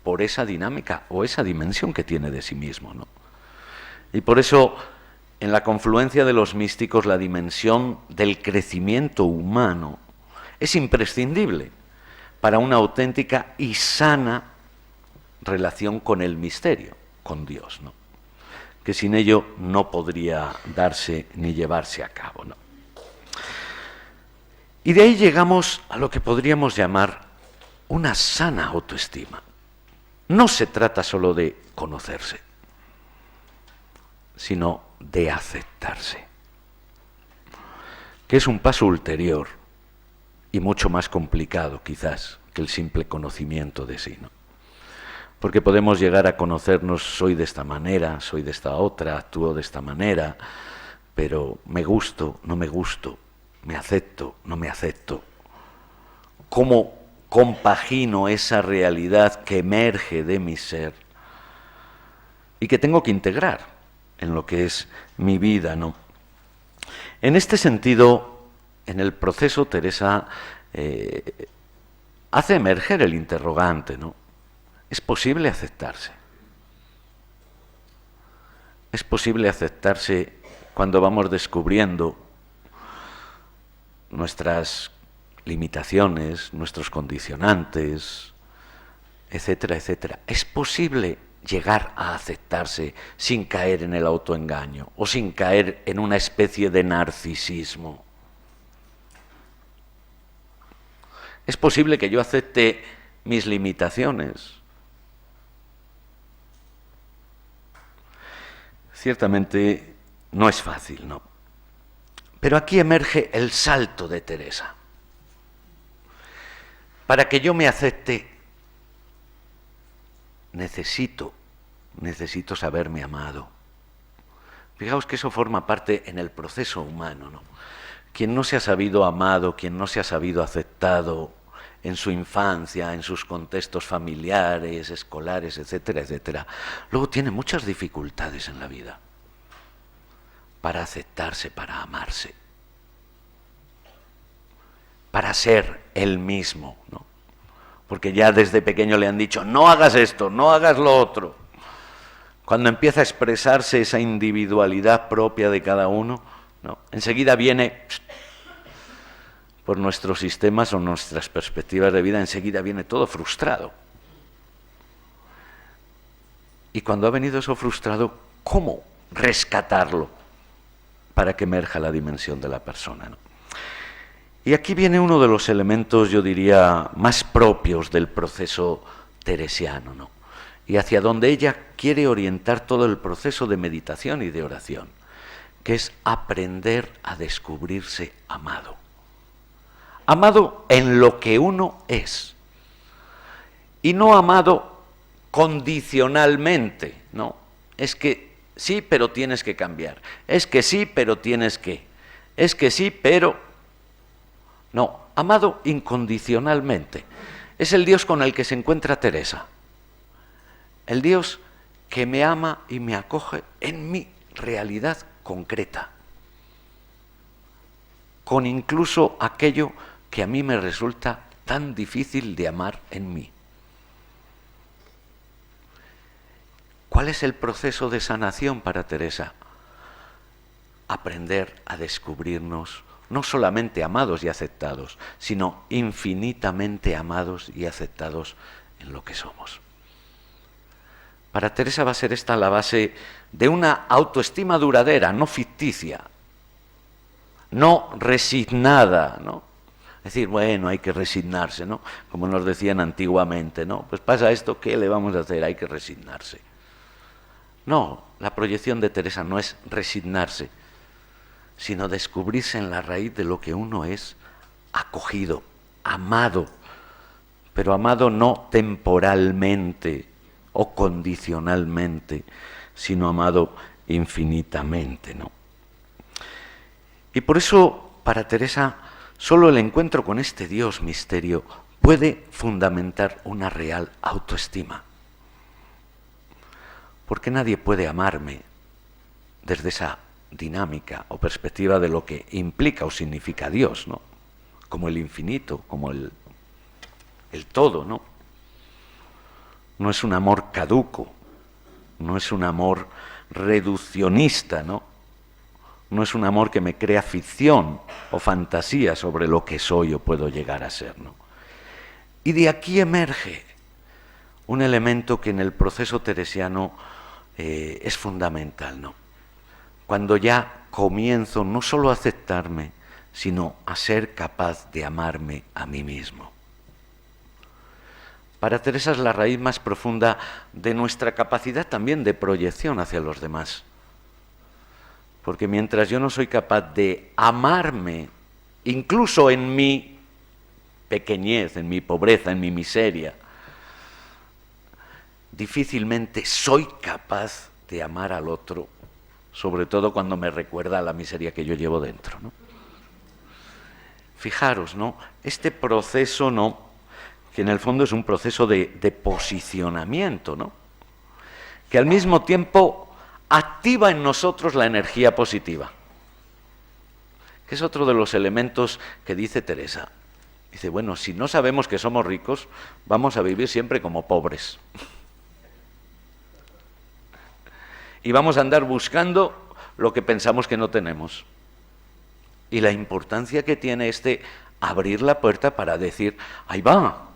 por esa dinámica o esa dimensión que tiene de sí mismo, ¿no? Y por eso, en la confluencia de los místicos, la dimensión del crecimiento humano es imprescindible para una auténtica y sana relación con el misterio, con Dios, ¿no? Que sin ello no podría darse ni llevarse a cabo, ¿no? Y de ahí llegamos a lo que podríamos llamar una sana autoestima. No se trata solo de conocerse, sino de aceptarse, que es un paso ulterior y mucho más complicado, quizás, que el simple conocimiento de sí, ¿no? Porque podemos llegar a conocernos, soy de esta manera, soy de esta otra, actúo de esta manera, pero me gusto, no me gusto, me acepto, no me acepto. ¿Cómo compagino esa realidad que emerge de mi ser y que tengo que integrar en lo que es mi vida, ¿no? En este sentido, en el proceso, Teresa hace emerger el interrogante, ¿no? ¿Es posible aceptarse? ¿Es posible aceptarse cuando vamos descubriendo nuestras limitaciones, nuestros condicionantes, etcétera, etcétera? ¿Es posible llegar a aceptarse sin caer en el autoengaño o sin caer en una especie de narcisismo? ¿Es posible que yo acepte mis limitaciones? Ciertamente no es fácil, ¿no? Pero aquí emerge el salto de Teresa. Para que yo me acepte, necesito saberme amado. Fijaos que eso forma parte en el proceso humano, ¿no? Quien no se ha sabido amado, quien no se ha sabido aceptado en su infancia, en sus contextos familiares, escolares, etcétera, etcétera, luego tiene muchas dificultades en la vida para aceptarse, para amarse, para ser él mismo, ¿no? Porque ya desde pequeño le han dicho, no hagas esto, no hagas lo otro. Cuando empieza a expresarse esa individualidad propia de cada uno, ¿no? Enseguida viene, por nuestros sistemas o nuestras perspectivas de vida, enseguida viene todo frustrado. Y cuando ha venido eso frustrado, ¿cómo rescatarlo para que emerja la dimensión de la persona, ¿no? Y aquí viene uno de los elementos, yo diría, más propios del proceso teresiano, ¿no? Y hacia donde ella quiere orientar todo el proceso de meditación y de oración, que es aprender a descubrirse amado. Amado en lo que uno es. Y no amado condicionalmente, ¿no? Es que sí, pero tienes que cambiar. Es que sí, pero tienes que. Es que sí, pero... No, amado incondicionalmente. Es el Dios con el que se encuentra Teresa. El Dios que me ama y me acoge en mi realidad concreta. Con incluso aquello que a mí me resulta tan difícil de amar en mí. ¿Cuál es el proceso de sanación para Teresa? Aprender a descubrirnos no solamente amados y aceptados, sino infinitamente amados y aceptados en lo que somos. Para Teresa va a ser esta la base de una autoestima duradera, no ficticia, no resignada, ¿no? Es decir, bueno, hay que resignarse, ¿no? Como nos decían antiguamente, ¿no? Pues pasa esto, ¿qué le vamos a hacer? Hay que resignarse. No, la proyección de Teresa no es resignarse, sino descubrirse en la raíz de lo que uno es acogido, amado, pero amado no temporalmente o condicionalmente, sino amado infinitamente, ¿no? Y por eso, para Teresa, solo el encuentro con este Dios misterio puede fundamentar una real autoestima. Porque nadie puede amarme desde esa dinámica o perspectiva de lo que implica o significa Dios, ¿no? Como el infinito, como el todo, ¿no? No es un amor caduco, no es un amor reduccionista, ¿no? No es un amor que me crea ficción o fantasía sobre lo que soy o puedo llegar a ser, ¿no? Y de aquí emerge un elemento que en el proceso teresiano es fundamental, ¿no? Cuando ya comienzo no solo a aceptarme, sino a ser capaz de amarme a mí mismo. Para Teresa es la raíz más profunda de nuestra capacidad también de proyección hacia los demás. Porque mientras yo no soy capaz de amarme, incluso en mi pequeñez, en mi pobreza, en mi miseria, difícilmente soy capaz de amar al otro, sobre todo cuando me recuerda la miseria que yo llevo dentro, ¿no? Fijaros, ¿no? Este proceso, ¿no?, que en el fondo es un proceso de posicionamiento, ¿no?, que al mismo tiempo activa en nosotros la energía positiva, que es otro de los elementos que dice Teresa. Dice, bueno, si no sabemos que somos ricos, vamos a vivir siempre como pobres. Y vamos a andar buscando lo que pensamos que no tenemos. Y la importancia que tiene abrir la puerta para decir, ahí va,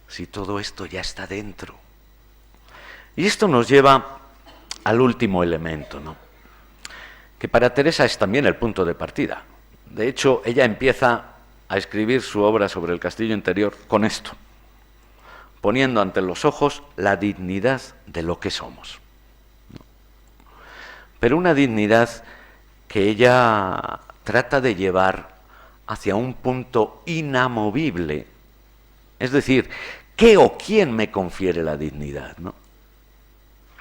si todo esto ya está dentro. Y esto nos lleva al último elemento, ¿no?, que para Teresa es también el punto de partida. De hecho, ella empieza a escribir su obra sobre el castillo interior con esto, poniendo ante los ojos la dignidad de lo que somos. Pero una dignidad que ella trata de llevar hacia un punto inamovible, es decir, ¿qué o quién me confiere la dignidad, no?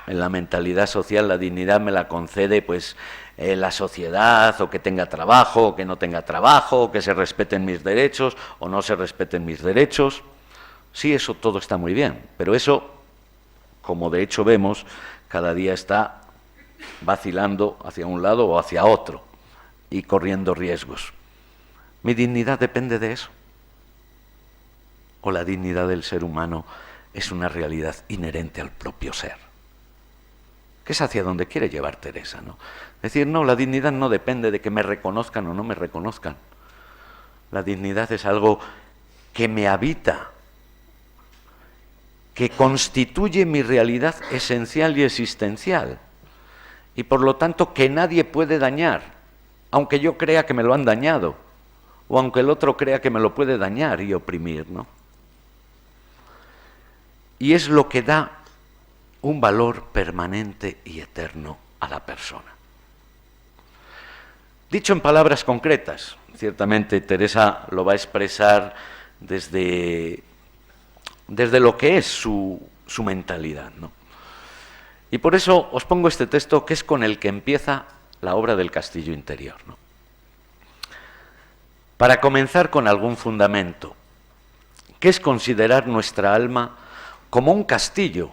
En la mentalidad social la dignidad me la concede pues la sociedad, o que tenga trabajo, o que no tenga trabajo, o que se respeten mis derechos, o no se respeten mis derechos. Sí, eso todo está muy bien, pero eso, como de hecho vemos, cada día está vacilando hacia un lado o hacia otro y corriendo riesgos. ¿Mi dignidad depende de eso? ¿O la dignidad del ser humano es una realidad inherente al propio ser? Que es hacia donde quiere llevar Teresa, ¿no? Es decir, no, la dignidad no depende de que me reconozcan o no me reconozcan. La dignidad es algo que me habita, que constituye mi realidad esencial y existencial, y por lo tanto que nadie puede dañar, aunque yo crea que me lo han dañado, o aunque el otro crea que me lo puede dañar y oprimir, ¿no? Y es lo que da un valor permanente y eterno a la persona. Dicho en palabras concretas, ciertamente Teresa lo va a expresar desde lo que es su mentalidad, ¿no? Y por eso os pongo este texto que es con el que empieza la obra del castillo interior, ¿no? Para comenzar con algún fundamento, que es considerar nuestra alma como un castillo,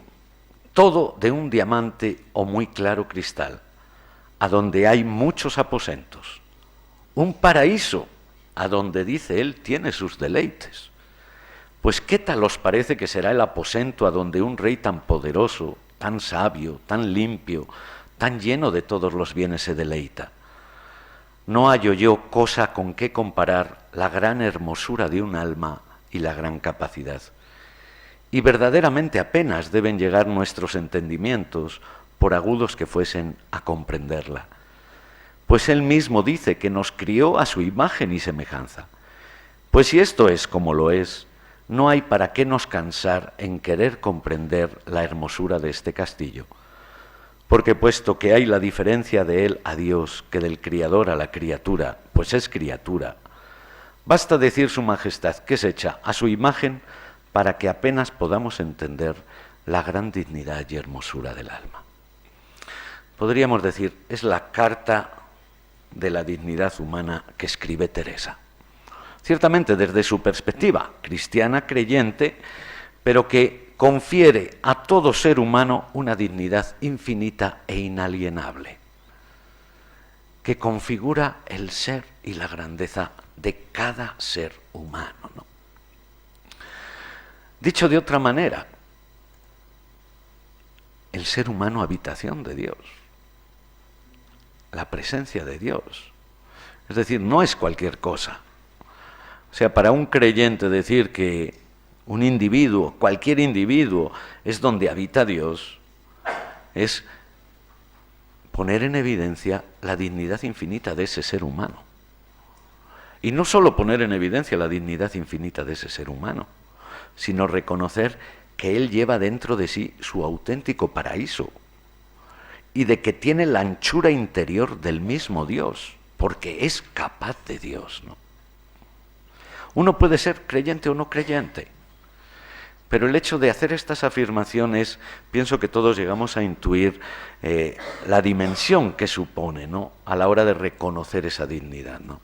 todo de un diamante o muy claro cristal, a donde hay muchos aposentos, un paraíso a donde, dice él, tiene sus deleites. Pues ¿qué tal os parece que será el aposento a donde un rey tan poderoso, tan sabio, tan limpio, tan lleno de todos los bienes se deleita? No hallo yo cosa con que comparar la gran hermosura de un alma y la gran capacidad. Y verdaderamente apenas deben llegar nuestros entendimientos, por agudos que fuesen, a comprenderla. Pues él mismo dice que nos crió a su imagen y semejanza. Pues si esto es como lo es, no hay para qué nos cansar en querer comprender la hermosura de este castillo. Porque puesto que hay la diferencia de él a Dios que del Criador a la criatura, pues es criatura, basta decir su majestad que es hecha a su imagen para que apenas podamos entender la gran dignidad y hermosura del alma. Podríamos decir, es la carta de la dignidad humana que escribe Teresa. Ciertamente desde su perspectiva cristiana creyente, pero que confiere a todo ser humano una dignidad infinita e inalienable, que configura el ser y la grandeza de cada ser humano, ¿no? Dicho de otra manera, el ser humano habitación de Dios, la presencia de Dios. Es decir, no es cualquier cosa. O sea, para un creyente decir que un individuo, cualquier individuo, es donde habita Dios, es poner en evidencia la dignidad infinita de ese ser humano. Y no solo poner en evidencia la dignidad infinita de ese ser humano, sino reconocer que él lleva dentro de sí su auténtico paraíso y de que tiene la anchura interior del mismo Dios, porque es capaz de Dios, ¿no? Uno puede ser creyente o no creyente, pero el hecho de hacer estas afirmaciones, pienso que todos llegamos a intuir la dimensión que supone, ¿no?, a la hora de reconocer esa dignidad, ¿no?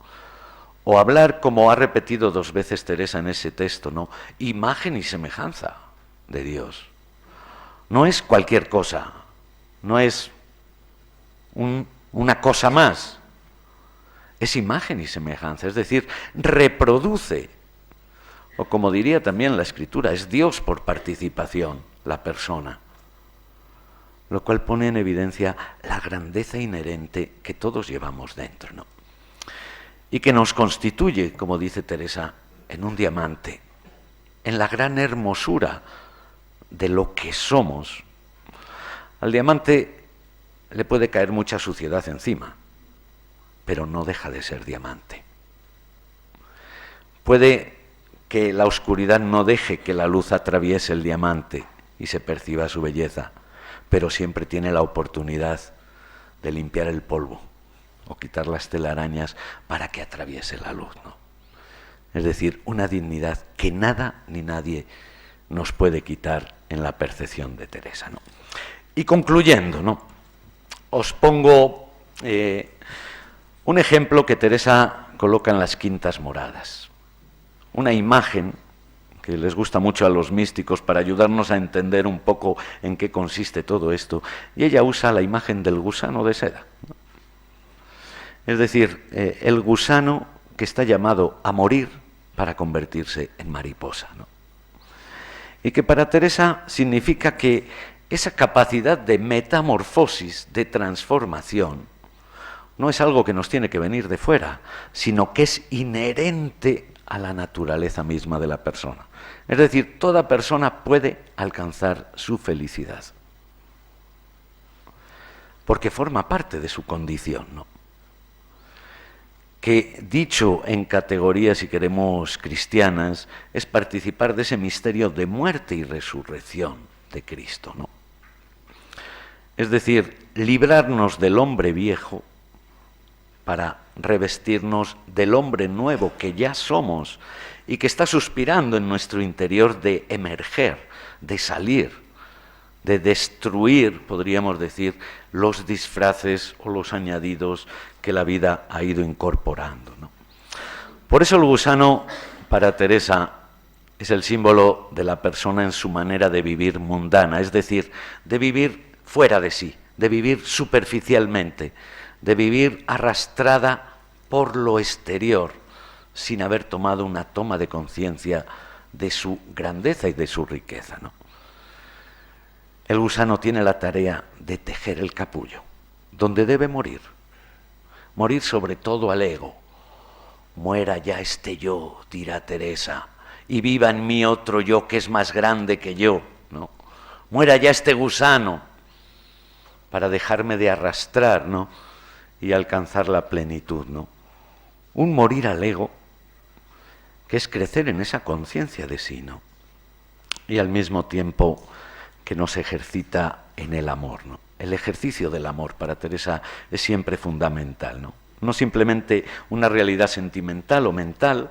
O hablar, como ha repetido 2 veces Teresa en ese texto, ¿no?, imagen y semejanza de Dios. No es cualquier cosa, no es una cosa más, es imagen y semejanza, es decir, reproduce, o como diría también la Escritura, es Dios por participación, la persona, lo cual pone en evidencia la grandeza inherente que todos llevamos dentro, ¿no?, y que nos constituye, como dice Teresa, en un diamante, en la gran hermosura de lo que somos. Al diamante le puede caer mucha suciedad encima, pero no deja de ser diamante. Puede que la oscuridad no deje que la luz atraviese el diamante y se perciba su belleza, pero siempre tiene la oportunidad de limpiar el polvo o quitar las telarañas para que atraviese la luz, ¿no? Es decir, una dignidad que nada ni nadie nos puede quitar en la percepción de Teresa, ¿no? Y concluyendo, ¿no?, os pongo un ejemplo que Teresa coloca en las Quintas Moradas. Una imagen que les gusta mucho a los místicos para ayudarnos a entender un poco en qué consiste todo esto. Y ella usa la imagen del gusano de seda, ¿no? Es decir, el gusano que está llamado a morir para convertirse en mariposa, ¿no? Y que para Teresa significa que esa capacidad de metamorfosis, de transformación, no es algo que nos tiene que venir de fuera, sino que es inherente a la naturaleza misma de la persona. Es decir, toda persona puede alcanzar su felicidad, porque forma parte de su condición, ¿no? Que dicho en categorías, si queremos, cristianas, es participar de ese misterio de muerte y resurrección de Cristo, ¿no? Es decir, librarnos del hombre viejo para revestirnos del hombre nuevo que ya somos y que está suspirando en nuestro interior de emerger, de salir, de destruir, podríamos decir, los disfraces o los añadidos que la vida ha ido incorporando, ¿no? Por eso el gusano, para Teresa, es el símbolo de la persona en su manera de vivir mundana, es decir, de vivir fuera de sí, de vivir superficialmente, de vivir arrastrada por lo exterior, sin haber tomado una toma de conciencia de su grandeza y de su riqueza, ¿no? El gusano tiene la tarea de tejer el capullo, donde debe morir. Morir sobre todo al ego. Muera ya este yo, dirá Teresa, y viva en mí otro yo que es más grande que yo, ¿no? Muera ya este gusano para dejarme de arrastrar, ¿no?, y alcanzar la plenitud, ¿no? Un morir al ego, que es crecer en esa conciencia de sí, ¿no? Y al mismo tiempo que nos ejercita en el amor, ¿no? El ejercicio del amor para Teresa es siempre fundamental, ¿no? No simplemente una realidad sentimental o mental,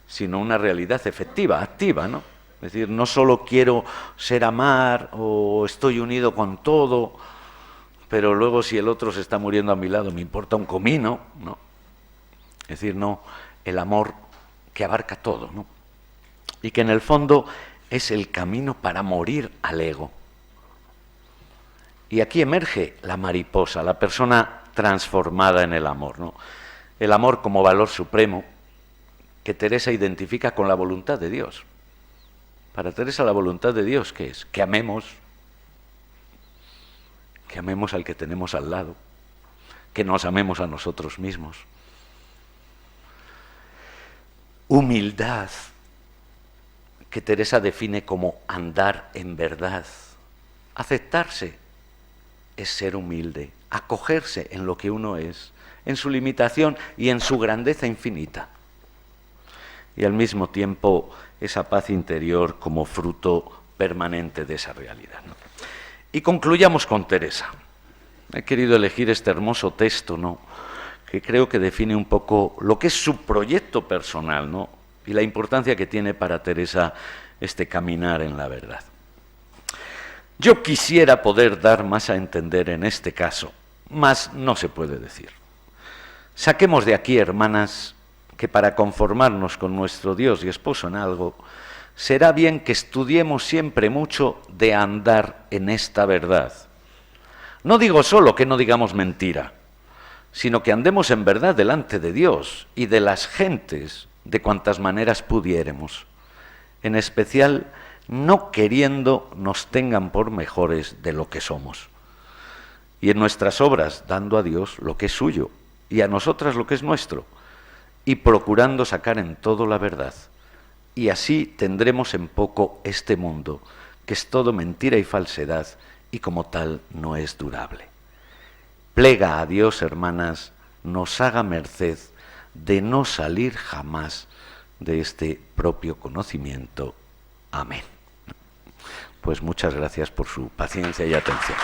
sino una realidad efectiva, activa, ¿no? Es decir, no solo quiero ser amar o estoy unido con todo, pero luego si el otro se está muriendo a mi lado me importa un comino, ¿no? Es decir, no, el amor que abarca todo, ¿no? Y que en el fondo es el camino para morir al ego. Y aquí emerge la mariposa, la persona transformada en el amor, ¿no? El amor como valor supremo que Teresa identifica con la voluntad de Dios. Para Teresa la voluntad de Dios, ¿qué es? Que amemos al que tenemos al lado, que nos amemos a nosotros mismos. Humildad, que Teresa define como andar en verdad. Aceptarse es ser humilde, acogerse en lo que uno es, en su limitación y en su grandeza infinita. Y al mismo tiempo esa paz interior como fruto permanente de esa realidad, ¿no? Y concluyamos con Teresa. He querido elegir este hermoso texto, ¿no?, que creo que define un poco lo que es su proyecto personal, ¿no?, y la importancia que tiene para Teresa este caminar en la verdad. Yo quisiera poder dar más a entender en este caso, mas no se puede decir. Saquemos de aquí, hermanas, que para conformarnos con nuestro Dios y esposo en algo, será bien que estudiemos siempre mucho de andar en esta verdad. No digo solo que no digamos mentira, sino que andemos en verdad delante de Dios y de las gentes de cuantas maneras pudiéremos, en especial no queriendo nos tengan por mejores de lo que somos, y en nuestras obras dando a Dios lo que es suyo y a nosotras lo que es nuestro, y procurando sacar en todo la verdad, y así tendremos en poco este mundo, que es todo mentira y falsedad, y como tal no es durable. Plega a Dios, hermanas, nos haga merced de no salir jamás de este propio conocimiento. Amén. Pues muchas gracias por su paciencia y atención.